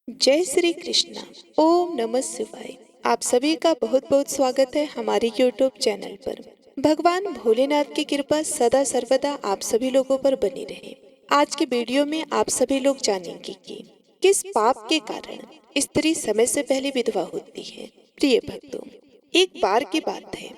जय श्री कृष्णा। ओम नमः शिवाय। आप सभी का बहुत बहुत स्वागत है हमारे यूट्यूब चैनल पर। भगवान भोलेनाथ की कृपा सदा सर्वदा आप सभी लोगों पर बनी रहे। आज के वीडियो में आप सभी लोग जानेंगे कि किस पाप के कारण स्त्री समय से पहले विधवा होती है। प्रिय भक्तों, एक बार की बात है,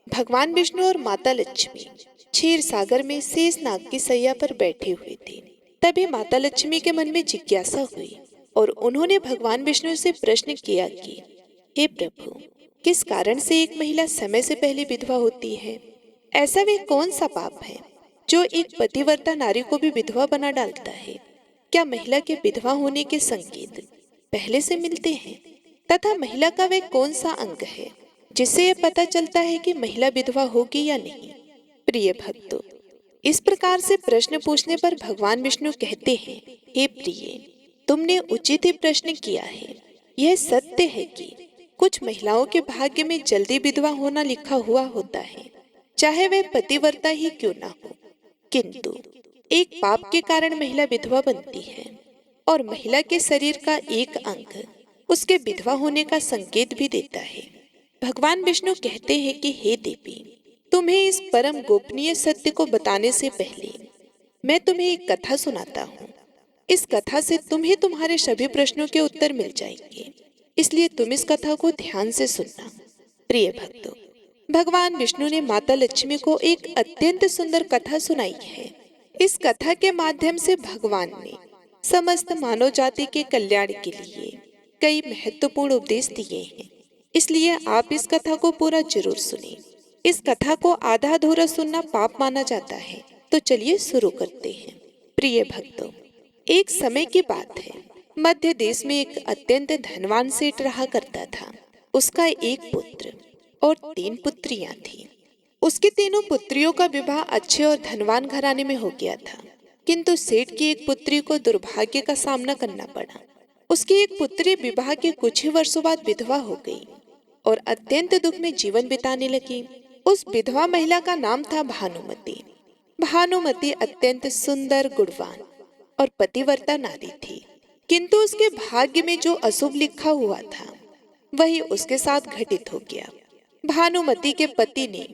भगवान विष्णु और माता लक्ष्मी क्षीर सागर में शेषनाग की सैया पर बैठे हुए थे। तभी माता लक्ष्मी के मन में जिज्ञासा हुई और उन्होंने भगवान विष्णु से प्रश्न किया कि हे प्रभु, किस कारण से एक महिला समय से पहले विधवा होती है? ऐसा वे कौन सा पाप है जो एक पतिव्रता नारी को भी विधवा बना डालता है? क्या महिला के विधवा होने के संकेत पहले से मिलते हैं? तथा महिला का वे कौन सा अंग है जिससे यह पता चलता है कि महिला विधवा होगी या नहीं? प्रिय भक्तों, इस प्रकार से प्रश्न पूछने पर भगवान विष्णु कहते हैं, हे प्रिय, तुमने उचित ही प्रश्न किया है। यह सत्य है कि कुछ महिलाओं के भाग्य में जल्दी विधवा होना लिखा हुआ होता है, चाहे वह पतिव्रता ही क्यों ना हो। किंतु एक पाप के कारण महिला विधवा बनती है और महिला के शरीर का एक अंग उसके विधवा होने का संकेत भी देता है। भगवान विष्णु कहते हैं कि हे देवी, तुम्हें इस परम गोपनीय सत्य को बताने से पहले मैं तुम्हें एक कथा सुनाता हूँ। इस कथा से तुम्हें तुम्हारे सभी प्रश्नों के उत्तर मिल जाएंगे, इसलिए तुम इस कथा को ध्यान से सुनना। प्रिय भक्तों, भगवान विष्णु ने माता लक्ष्मी को एक अत्यंत सुंदर कथा सुनाई है। इस कथा के माध्यम से भगवान ने समस्त मानव जाति के कल्याण के लिए कई महत्वपूर्ण उपदेश दिए हैं, इसलिए आप इस कथा को पूरा जरूर सुनें। इस कथा को आधा अधूरा सुनना पाप माना जाता है, तो चलिए शुरू करते हैं। प्रिय भक्तों, एक समय की बात है, मध्य देश में एक अत्यंत धनवान सेठ रहा करता था। उसका एक पुत्र और 3 पुत्रियां थीं। उसकी तीनों पुत्रियों का विवाह अच्छे और धनवान घराने में हो गया था, किंतु सेठ की एक पुत्री को दुर्भाग्य का सामना करना पड़ा। उसकी एक पुत्री विवाह के कुछ ही वर्षों बाद विधवा हो गई और अत्यंत दुख में जीवन बिताने लगी। उस विधवा महिला का नाम था भानुमति। भानुमति अत्यंत सुंदर, गुणवान और पतिव्रता नारी थी, किंतु उसके भाग्य में जो अशुभ लिखा हुआ था वही उसके साथ घटित हो गया। भानुमति के पति ने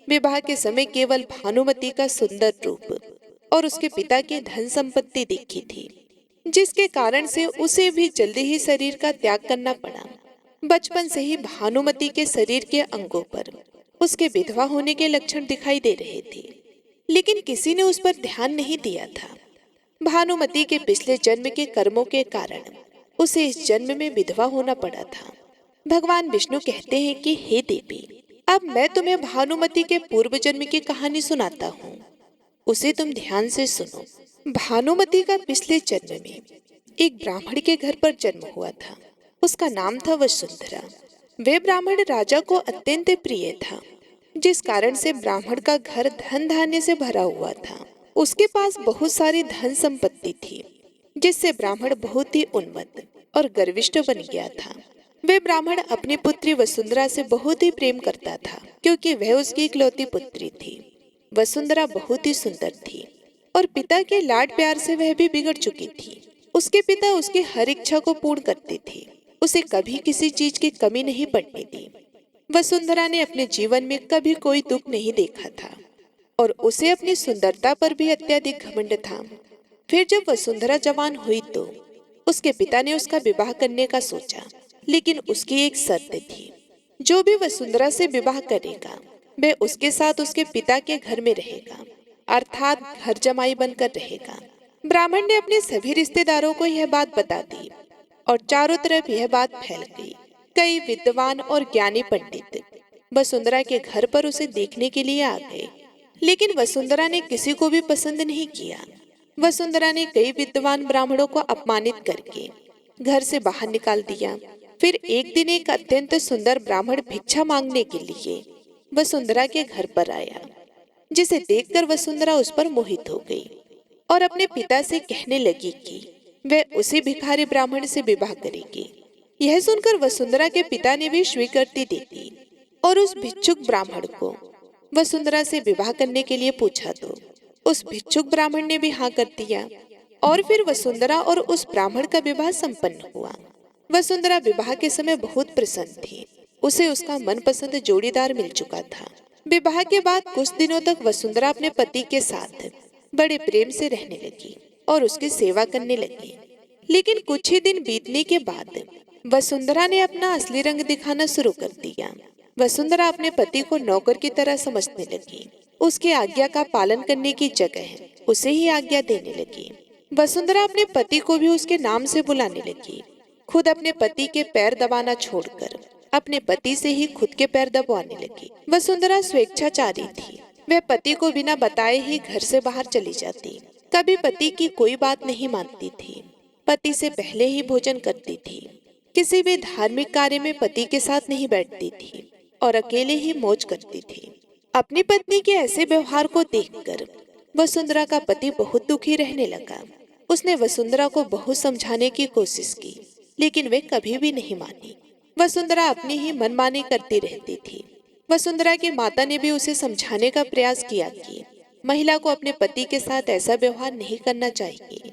विवाह के समय केवल भानुमति का सुंदर रूप और उसके पिता की धन संपत्ति देखी थी, जिसके कारण से उसे भी जल्दी ही शरीर का त्याग करना पड़ा। बचपन से ही भानुमति के शरीर के अंगों पर उसके विधवा होने के लक्षण दिखाई दे रहे थे, लेकिन किसी ने उस पर ध्यान नहीं दिया था। भानुमति के पिछले जन्म के कर्मों के कारण उसे इस जन्म में विधवा होना पड़ा था। भगवान विष्णु कहते हैं कि हे देवी, अब मैं तुम्हें भानुमति के पूर्व जन्म की कहानी सुनाता हूँ, उसे तुम ध्यान से सुनो। भानुमति का पिछले जन्म में एक ब्राह्मण के घर पर जन्म हुआ था। उसका नाम था वसुंधरा। वे ब्राह्मण राजा को अत्यंत प्रिय था, जिस कारण से ब्राह्मण का घर धन धान्य से भरा हुआ था। उसके पास बहुत सारी धन संपत्ति थी, जिससे ब्राह्मण बहुत ही उन्मत्त और गर्विष्ठ बन गया था। वे ब्राह्मण अपनी पुत्री वसुंधरा से बहुत ही प्रेम करता था, क्योंकि वह उसकी इकलौती पुत्री थी। वसुंधरा बहुत ही सुंदर थी और पिता के लाड प्यार से वह भी बिगड़ चुकी थी। उसके पिता उसकी हर इच्छा को पूर्ण करते थे, उसे कभी किसी चीज की कमी नहीं पड़ने दी। वसुंधरा ने अपने जीवन में कभी कोई दुख नहीं देखा था और उसे अपनी सुंदरता पर भी अत्यधिक घमंड था। फिर जब वसुंधरा जवान हुई तो उसके पिता ने उसका विवाह करने का सोचा, लेकिन उसकी एक शर्त थी। जो भी वसुंधरा से विवाह करेगा वह उसके साथ उसके पिता के घर में रहेगा, अर्थात घर जमाई बनकर रहेगा। ब्राह्मण ने अपने सभी रिश्तेदारों को यह बात बता दी और चारों तरफ यह बात फैल गई। कई विद्वान और ज्ञानी पंडित वसुंधरा के घर पर उसे देखने के लिए आ गए, लेकिन वसुंधरा ने किसी को भी पसंद नहीं किया। वसुंधरा ने कई विद्वान ब्राह्मणों को अपमानित करके घर से बाहर निकाल दिया। फिर एक दिन एक अत्यंत सुंदर ब्राह्मण भिक्षा मांगने के लिए वसुंधरा के घर पर आया, जिसे देखकर वसुंधरा उस पर मोहित हो गई और अपने पिता से कहने लगी कि वह उसी भिखारी ब्राह्मण से विवाह करेगी। यह सुनकर वसुंधरा के पिता ने भी स्वीकृति दे दी और उस भिक्षुक ब्राह्मण को वसुंधरा से विवाह करने के लिए पूछा तो उस भिक्षुक ब्राह्मण ने भी हाँ कर दिया। और फिर वसुंधरा और उस ब्राह्मण का विवाह संपन्न हुआ। वसुंधरा विवाह के समय बहुत प्रसन्न थी। उसे उसका मनपसंद जोड़ीदार मिल चुका था। विवाह के बाद कुछ दिनों तक वसुंधरा अपने पति के साथ बड़े प्रेम से रहने लगी और उसकी सेवा करने लगी। लेकिन कुछ ही दिन बीतने के बाद वसुंधरा ने अपना असली रंग दिखाना शुरू कर दिया। वसुंधरा अपने पति को नौकर की तरह समझने लगी। उसकी आज्ञा का पालन करने की जगह उसे ही आज्ञा देने लगी। वसुंधरा अपने पति को भी उसके नाम से बुलाने लगी। खुद अपने पति के पैर दबाना छोड़कर अपने पति से ही खुद के पैर दबाने लगी। वसुंधरा स्वेच्छाचारी थी। वह पति को बिना बताए ही घर से बाहर चली जाती। कभी पति की कोई बात नहीं मानती थी। पति से पहले ही भोजन करती थी। किसी भी धार्मिक कार्य में पति के साथ नहीं बैठती थी और अकेले ही मौज करती थी। अपनी पत्नी के ऐसे व्यवहार को देखकर वसुंधरा का पति बहुत दुखी रहने लगा। उसने वसुंधरा को बहुत समझाने की कोशिश की, लेकिन वे कभी भी नहीं मानी। वसुंधरा अपनी ही मनमानी करती रहती थी। वसुंधरा की माता ने भी उसे समझाने का प्रयास किया कि महिला को अपने पति के साथ ऐसा व्यवहार नहीं करना चाहिए,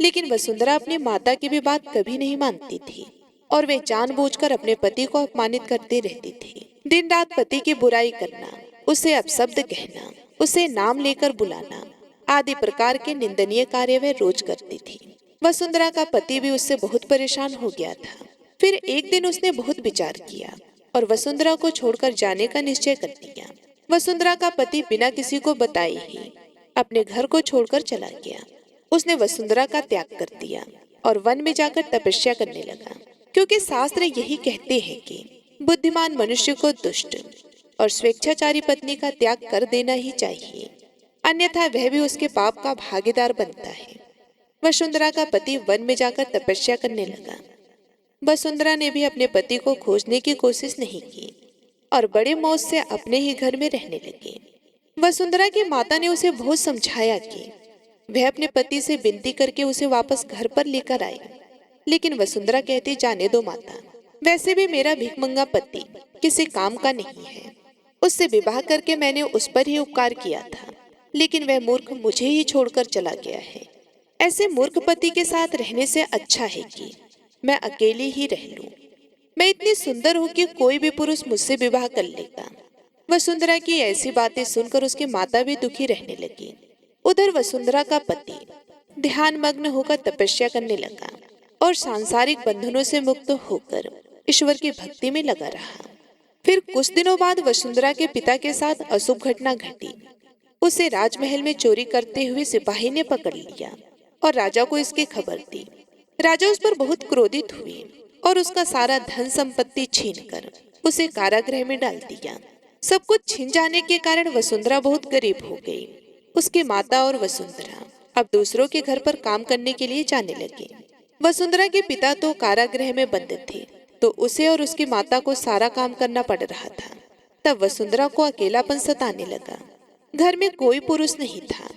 लेकिन वसुंधरा अपनी माता की भी बात कभी नहीं मानती थी और वे जानबूझकर अपने पति को अपमानित करती रहती थी। दिन रात पति की बुराई करना, उसे अपशब्द कहना, उसे नाम लेकर बुलाना आदि प्रकार के निंदनीय कार्य वह रोज करती थी। वसुंधरा का पति भी उससे बहुत परेशान हो गया था। फिर एक दिन उसने बहुत विचार किया और वसुंधरा को छोड़कर जाने का निश्चय कर लिया। वसुंधरा का पति बिना किसी को बताए ही अपने घर को छोड़कर चला गया। उसने वसुंधरा का त्याग कर दिया और वन में जाकर तपस्या करने लगा, क्योंकि शास्त्र यही कहते हैं कि बुद्धिमान मनुष्य को दुष्ट और स्वेच्छाचारी पत्नी का त्याग कर देना ही चाहिए, अन्यथा वह भी उसके पाप का भागीदार बनता है। वसुंधरा का पति वन में जाकर तपस्या करने लगा। वसुंधरा ने भी अपने पति को खोजने की कोशिश नहीं की और बड़े मौज से अपने ही घर में रहने लगी। वसुंधरा की माता ने उसे बहुत समझाया कि वह अपने पति से विनती करके उसे वापस घर पर लेकर आई, लेकिन वसुंधरा कहती, जाने दो माता, वैसे भी मेरा भिखमंगा पति किसी काम का नहीं है। उससे विवाह करके मैंने उस पर ही उपकार किया था, लेकिन वह मूर्ख मुझे ही छोड़कर चला गया है। ऐसे मूर्ख पति के साथ रहने से अच्छा है कि मैं अकेली ही रह लूं। मैं इतनी सुंदर हूं कि कोई भी पुरुष मुझसे विवाह कर लेगा। वसुंधरा की ऐसी बातें सुनकर उसकी माता भी दुखी रहने लगी। उधर वसुंधरा का पति ध्यान मग्न होकर तपस्या करने लगा और सांसारिक बंधनों से मुक्त होकर ईश्वर की भक्ति में लगा रहा। फिर कुछ दिनों बाद वसुंधरा के पिता के साथ अशुभ घटना घटी। उसे राजमहल में चोरी करते हुए सिपाही ने पकड़ लिया और राजा को इसकी खबर दी। राजा उस पर बहुत क्रोधित हुए और उसका सारा धन संपत्ति छीनकर उसे कारागृह में डाल दिया। सब कुछ छिन जाने के कारण वसुंधरा बहुत गरीब हो गई। उसकी माता और वसुंधरा अब दूसरों के घर पर काम करने के लिए जाने लगे। वसुंधरा के पिता तो कारागृह में बंद थे, तो उसे और उसकी माता को सारा काम करना पड़ रहा था। तब वसुंधरा को अकेलापन सताने लगा। घर में कोई पुरुष नहीं था,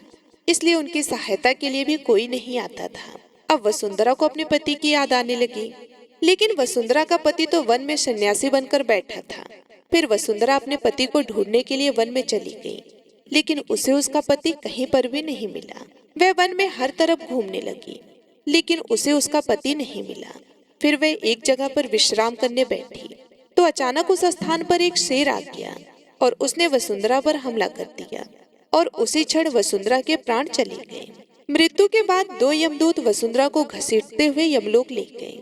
इसलिए उनकी सहायता के लिए भी कोई नहीं आता था। अब वसुंधरा को अपने पति की याद आने लगी, लेकिन वसुंधरा का पति तो वन में सन्यासी बनकर बैठा था। फिर वसुंधरा अपने पति को ढूंढने के लिए वन में चली गई, लेकिन उसे उसका पति कहीं पर भी नहीं मिला। वह वन में हर तरफ घूमने लगी, लेकिन उसे उसका पति नहीं मिला। फिर वह एक जगह पर विश्राम करने बैठी तो अचानक उस स्थान पर एक शेर आ गया और उसने वसुंधरा पर हमला कर दिया और उसी क्षण वसुंधरा के प्राण चले गए। मृत्यु के बाद 2 यमदूत वसुंधरा को घसीटते हुए यमलोक ले गए।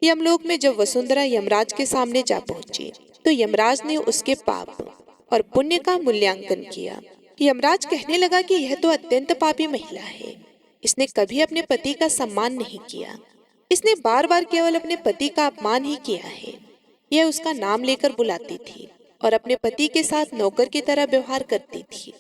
यमलोक में जब वसुंधरा यमराज के सामने जा पहुंची तो यमराज ने उसके पाप और पुण्य का मूल्यांकन किया। यमराज कहने लगा कि यह तो अत्यंत पापी महिला है। इसने कभी अपने पति का सम्मान नहीं किया। इसने बार बार केवल अपने पति का अपमान ही किया है। यह उसका नाम लेकर बुलाती थी और अपने पति के साथ नौकर की तरह व्यवहार करती थी।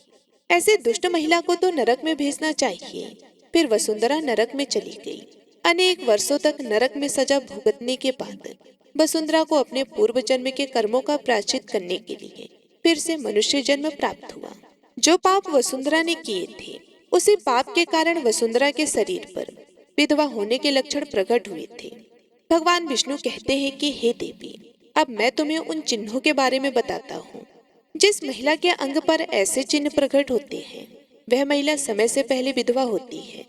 ऐसे दुष्ट महिला को तो नरक में भेजना चाहिए। फिर वसुंधरा नरक में चली गई। अनेक वर्षों तक नरक में सजा भुगतने के बाद वसुंधरा को अपने पूर्व जन्म के कर्मों का प्रायश्चित करने के लिए फिर से मनुष्य जन्म प्राप्त हुआ। जो पाप वसुंधरा ने किए थे, उसी पाप के कारण वसुंधरा के शरीर पर विधवा होने के लक्षण प्रकट हुए थे। भगवान विष्णु कहते हैं कि हे देवी, अब मैं तुम्हें उन चिन्हों के बारे में बताता हूँ। जिस महिला के अंग पर ऐसे चिन्ह प्रकट होते हैं, वह महिला समय से पहले विधवा होती है।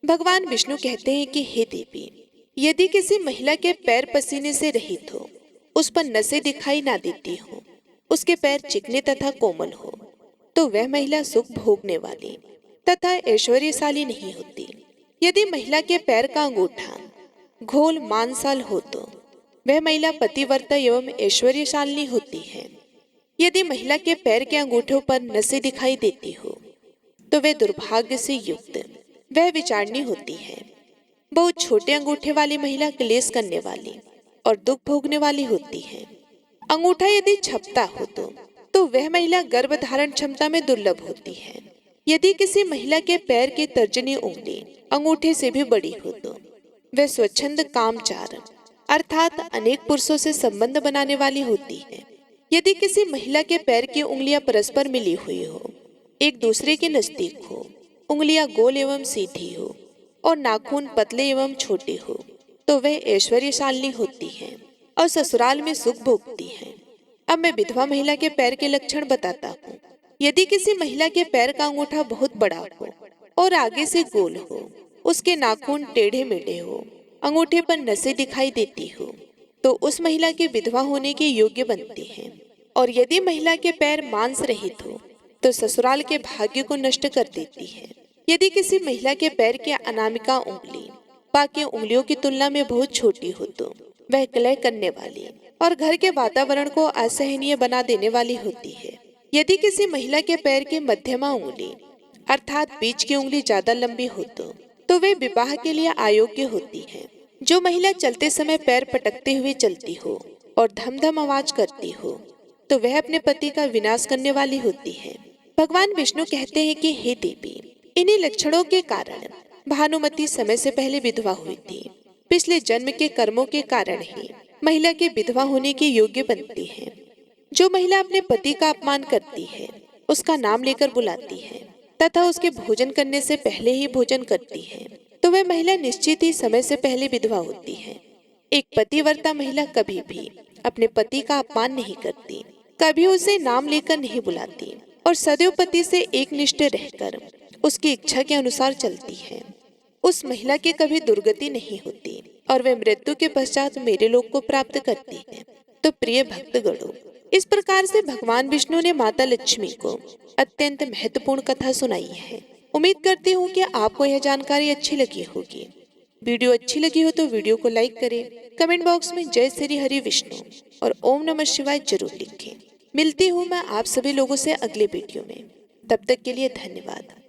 भगवान विष्णु कहते हैं कि हे देवी, यदि किसी महिला के पैर पसीने से रहित हो, उस पर नसें दिखाई ना देती हो, उसके पैर चिकने तथा कोमल हो, तो वह महिला सुख भोगने वाली तथा ऐश्वर्यशाली नहीं होती। यदि महिला के पैर का अंगूठा घोल मांसाल हो तो वह महिला पतिव्रता एवं ऐश्वर्यशालिनी होती है। यदि महिला के पैर के अंगूठों पर नसें दिखाई देती हो तो वह दुर्भाग्य से युक्त वह विचारणी होती है। बहुत छोटे अंगूठे वाली महिला क्लेश करने वाली और दुख भोगने वाली होती है। अंगूठा यदि छपता हो तो वह महिला गर्भ धारण क्षमता में दुर्लभ होती है। यदि किसी महिला के पैर की तर्जनी उंगली अंगूठे से भी बड़ी हो तो वह स्वच्छंद कामचार अर्थात अनेक पुरुषों से संबंध बनाने वाली होती है। यदि किसी महिला के पैर की उंगलियां परस्पर मिली हुई हो, एक दूसरे के नजदीक हो, उंगलियां गोल एवं सीधी हो और नाखून पतले एवं छोटे हो, तो वह ऐश्वर्यशालिनी होती है और ससुराल में सुख भोगती है। अब मैं विधवा महिला के पैर के लक्षण बताता हूँ। यदि किसी महिला के पैर का अंगूठा बहुत बड़ा हो और आगे से गोल हो, उसके नाखून टेढ़े मेढ़े हो, अंगूठे पर नसें दिखाई देती हो, तो उस महिला के विधवा होने के योग्य बनती है। और यदि महिला के पैर मांस रहित हो तो ससुराल के भाग्य को नष्ट कर देती है। यदि किसी महिला के पैर की अनामिका उंगली बाकी उंगलियों की तुलना में बहुत छोटी हो तो वह कलह करने वाली और घर के वातावरण को असहनीय बना देने वाली होती है। यदि किसी महिला के पैर की मध्यमा उंगली अर्थात बीच की उंगली ज्यादा लंबी हो तो वे विवाह के लिए अयोग्य होती है। जो महिला चलते समय पैर पटकते हुए चलती हो और धम धम आवाज करती हो तो वह अपने पति का विनाश करने वाली होती है। भगवान विष्णु कहते हैं कि हे देवी, इन्हीं लक्षणों के कारण भानुमति समय से पहले विधवा हुई थी। पिछले जन्म के कर्मों के कारण ही महिला के विधवा होने के योग्य बनती है। जो महिला अपने पति का अपमान करती है, उसका नाम लेकर बुलाती है तथा उसके भोजन करने से पहले ही भोजन करती है, तो वह महिला निश्चित ही समय से पहले विधवा होती है। एक पतिव्रता महिला कभी भी अपने पति का अपमान नहीं करती, कभी उसे नाम लेकर नहीं बुलाती और सदैव पति से एक निष्ठ रहकर उसकी इच्छा के अनुसार चलती है। उस महिला की कभी दुर्गति नहीं होती और वह मृत्यु के पश्चात मेरे लोक को प्राप्त करती है। तो प्रिय भक्तगणों, इस प्रकार से भगवान विष्णु ने माता लक्ष्मी को अत्यंत महत्वपूर्ण कथा सुनाई है। उम्मीद करती हूँ कि आपको यह जानकारी अच्छी लगी होगी। वीडियो अच्छी लगी हो तो वीडियो को लाइक करें, कमेंट बॉक्स में जय श्री हरि विष्णु और ओम नमः शिवाय जरूर लिखें। मिलती हूँ मैं आप सभी लोगों से अगले वीडियो में। तब तक के लिए धन्यवाद।